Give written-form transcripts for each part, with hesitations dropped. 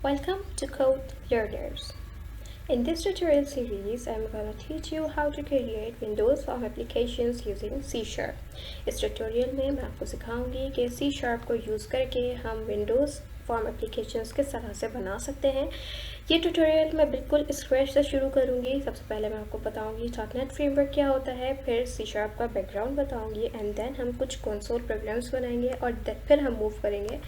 Welcome to Code Learners. In this tutorial series, I'm going to teach you how to create Windows Form applications using C Sharp. इस tutorial में मैं आपको सिखाऊंगी कि C Sharp को use करके हम Windows form applications किस तरह से बना सकते हैं। ये ट्यूटोरियल मैं बिल्कुल स्क्रैच से शुरू करूंगी। सबसे पहले मैं आपको बताऊंगी .NET फ्रेमवर्क क्या होता है, फिर C Sharp का बैकग्राउंड बताऊंगी एंड देन हम कुछ कंसोल प्रोग्राम्स बनाएंगे और फिर हम मूव करेंगे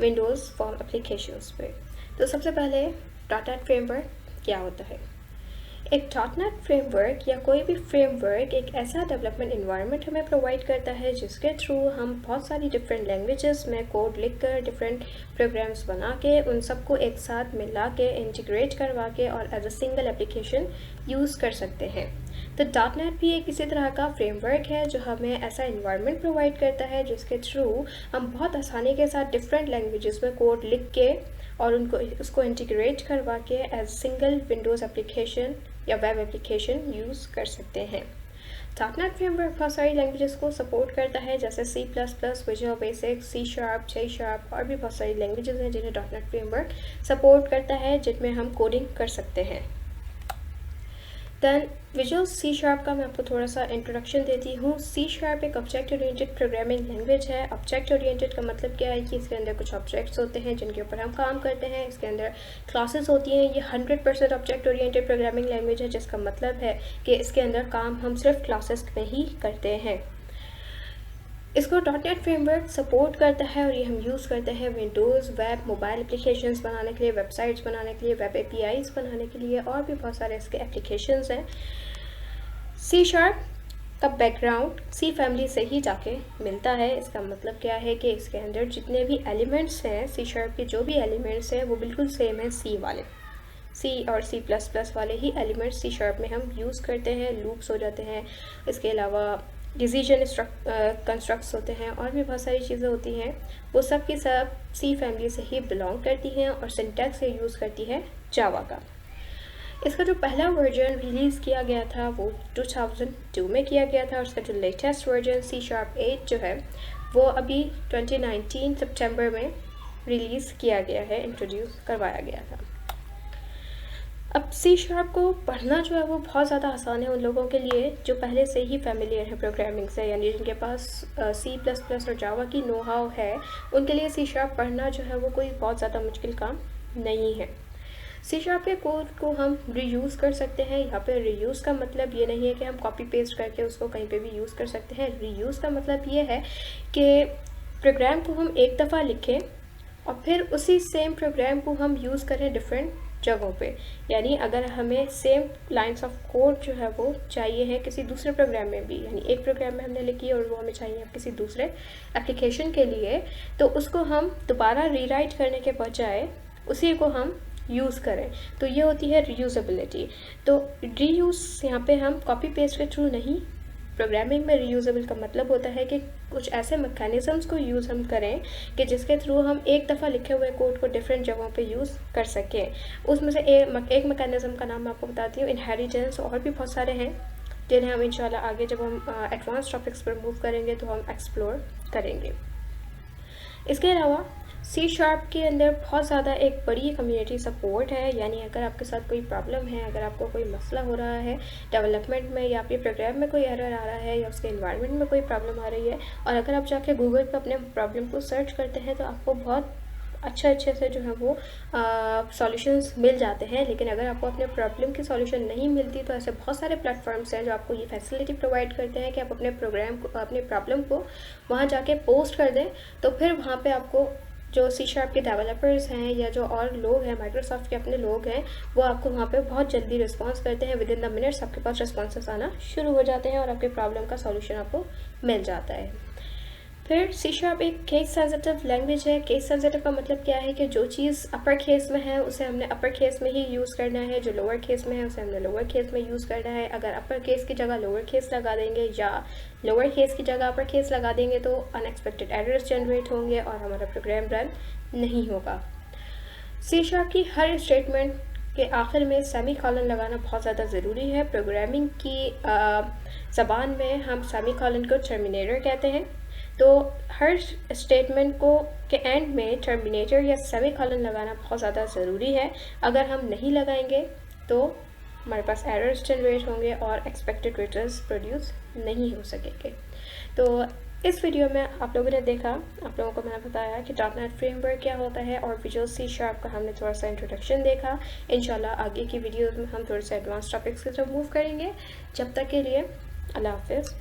विंडोज़ फॉर्म एप्लीकेशंस पे। तो सबसे पहले .NET फ्रेमवर्क क्या होता है। एक .NET फ्रेमवर्क या कोई भी फ्रेमवर्क एक ऐसा डेवलपमेंट इन्वायरमेंट हमें प्रोवाइड करता है जिसके थ्रू हम बहुत सारी डिफरेंट लैंग्वेजेस में कोड लिखकर डिफरेंट प्रोग्राम्स बना के उन सबको एक साथ मिला के इंटीग्रेट करवा के और as a single application use कर सकते हैं। तो .NET भी एक इसी तरह का फ्रेमवर्क है जो हमें ऐसा इन्वायरमेंट प्रोवाइड करता है जिसके थ्रू हम बहुत आसानी के साथ डिफरेंट लैंग्वेजेस में कोड लिख के और उसको इंटीग्रेट करवा के एज सिंगल विंडोज़ एप्लीकेशन या वेब एप्लीकेशन यूज़ कर सकते हैं। .NET फ्रेमवर्क बहुत सारी लैंग्वेजेस को सपोर्ट करता है जैसे C++, visual basic, C Sharp, J Sharp और भी बहुत सारी लैंग्वेजेस हैं जिन्हें .NET फ्रेमवर्क सपोर्ट करता है जिनमें हम कोडिंग कर सकते हैं। दैन विजुअल C Sharp का मैं आपको थोड़ा सा इंट्रोडक्शन देती हूँ। C Sharp एक ऑब्जेक्ट ओरिएंटेड प्रोग्रामिंग लैंग्वेज है। ऑब्जेक्ट ओरिएंटेड का मतलब क्या है कि इसके अंदर कुछ ऑब्जेक्ट्स होते हैं जिनके ऊपर हम काम करते हैं। इसके अंदर क्लासेस होती हैं। ये 100% ऑब्जेक्ट ओरिएंटेड प्रोग्रामिंग लैंग्वेज है जिसका मतलब है कि इसके अंदर काम हम सिर्फ क्लासेस में ही करते हैं। इसको .NET फ्रेमवर्क सपोर्ट करता है और ये हम यूज़ करते हैं विंडोज़ वेब मोबाइल एप्लीकेशंस बनाने के लिए, वेबसाइट्स बनाने के लिए, वेब APIs बनाने के लिए और भी बहुत सारे इसके एप्लीकेशंस हैं। C Sharp का बैकग्राउंड C फैमिली से ही जाके मिलता है। इसका मतलब क्या है कि इसके अंदर जितने भी एलिमेंट्स हैं C Sharp के जो भी एलिमेंट्स हैं वो बिल्कुल सेम है C वाले। C और C++ वाले ही एलिमेंट्स C Sharp में हम यूज़ करते हैं। लूप्स हो जाते हैं, इसके अलावा डिसीजन कंस्ट्रक्ट्स होते हैं और भी बहुत सारी चीज़ें होती हैं। वो सब की सब C फैमिली से ही बिलोंग करती हैं और सिंटैक्स से यूज़ करती है जावा का। इसका जो पहला वर्जन रिलीज़ किया गया था वो 2002 में किया गया था और उसका जो लेटेस्ट वर्जन C Sharp 8 जो है वो अभी 2019 सितंबर में रिलीज़ किया गया है, इंट्रोड्यूस करवाया गया था। अब C Sharp को पढ़ना जो है वो बहुत ज़्यादा आसान है उन लोगों के लिए जो पहले से ही फेमिलियर है प्रोग्रामिंग से, यानी जिनके पास C++ और जावा की नो हाउ है उनके लिए C Sharp पढ़ना जो है वो कोई बहुत ज़्यादा मुश्किल काम नहीं है। C Sharp के कोड को हम रीयूज़ कर सकते हैं। यहाँ पे रीयूज़ का मतलब ये नहीं है कि हम कॉपी पेस्ट करके उसको कहीं पे भी यूज़ कर सकते हैं। रीयूज़ का मतलब ये है कि प्रोग्राम को हम एक दफ़ा लिखें और फिर उसी सेम प्रोग्राम को हम यूज़ करें डिफरेंट जगहों पे। यानी अगर हमें सेम लाइंस ऑफ कोड जो है वो चाहिए है किसी दूसरे प्रोग्राम में भी, यानी एक प्रोग्राम में हमने लिखी है और वो हमें चाहिए किसी दूसरे एप्लीकेशन के लिए, तो उसको हम दोबारा रीराइट करने के बजाय उसी को हम यूज़ करें, तो ये होती है रीयूजेबिलिटी। तो रीयूज़ यहाँ पे हम कॉपी पेस्ट के थ्रू नहीं, प्रोग्रामिंग में रीयूजेबल का मतलब होता है कि कुछ ऐसे मैकेनिज़म्स को यूज़ हम करें कि जिसके थ्रू हम एक दफ़ा लिखे हुए कोड को डिफरेंट जगहों पे यूज़ कर सकें। उसमें से एक मैकेनिज़्म का नाम मैं आपको बताती हूँ, इनहेरिटेंस। और भी बहुत सारे हैं जिन्हें हम इंशाल्लाह आगे जब हम एडवांस टॉपिक्स पर मूव करेंगे तो हम एक्सप्लोर करेंगे। इसके अलावा C Sharp के अंदर बहुत ज़्यादा एक बड़ी कम्युनिटी सपोर्ट है, यानी अगर आपके साथ कोई प्रॉब्लम है, अगर आपको कोई मसला हो रहा है डेवलपमेंट में या आपके प्रोग्राम में कोई एरर आ रहा है या उसके इन्वायरमेंट में कोई प्रॉब्लम आ रही है और अगर आप जाके गूगल पर अपने प्रॉब्लम को सर्च करते हैं तो आपको बहुत अच्छे से जो है वो सॉल्यूशंस मिल जाते हैं। लेकिन अगर आपको अपने प्रॉब्लम की सॉल्यूशन नहीं मिलती तो ऐसे बहुत सारे प्लेटफॉर्म्स हैं जो आपको ये फैसिलिटी प्रोवाइड करते हैं कि आप अपने अपने प्रॉब्लम को वहाँ जाके पोस्ट कर दें, तो फिर वहाँ पे आपको जो C Sharp के डेवलपर्स हैं या जो और लोग हैं, माइक्रोसॉफ्ट के अपने लोग हैं, वो आपको वहाँ पे बहुत जल्दी रिस्पॉन्स करते हैं। विद इन द मिनट्स आपके पास रिस्पॉन्सेस आना शुरू हो जाते हैं और आपके प्रॉब्लम का सॉल्यूशन आपको मिल जाता है। फिर C Sharp एक केस सेंसिटिव लैंग्वेज है। केस सेंसिटिव का मतलब क्या है कि जो चीज़ अपर केस में है उसे हमने अपर केस में ही यूज़ करना है, जो लोअर केस में है उसे हमने लोअर केस में यूज़ करना है। अगर अपर केस की जगह लोअर केस लगा देंगे या लोअर केस की जगह अपर केस लगा देंगे तो अनएक्सपेक्टेड एरर्स जनरेट होंगे और हमारा प्रोग्राम रन नहीं होगा। C Sharp की हर स्टेटमेंट के आखिर में सेमी कॉलन लगाना बहुत ज़्यादा ज़रूरी है। प्रोग्रामिंग की ज़बान में हम सेमी कॉलन को टर्मिनेटर कहते हैं। तो हर स्टेटमेंट को के एंड में टर्मिनेटर या सेमीकोलन लगाना बहुत ज़्यादा ज़रूरी है। अगर हम नहीं लगाएंगे तो हमारे पास एरर्स जनरेट होंगे और एक्सपेक्टेड रिजल्ट्स प्रोड्यूस नहीं हो सकेंगे। तो इस वीडियो में आप लोगों ने देखा, आप लोगों को मैंने बताया कि डॉट नेट फ्रेमवर्क क्या होता है और विजुअल सी शार्प का हमने थोड़ा सा इंट्रोडक्शन देखा। इंशाल्लाह आगे की वीडियोस में हम थोड़े से एडवांस टॉपिक्स की तरफ मूव करेंगे। जब तक के लिए अल्लाह हाफिज़।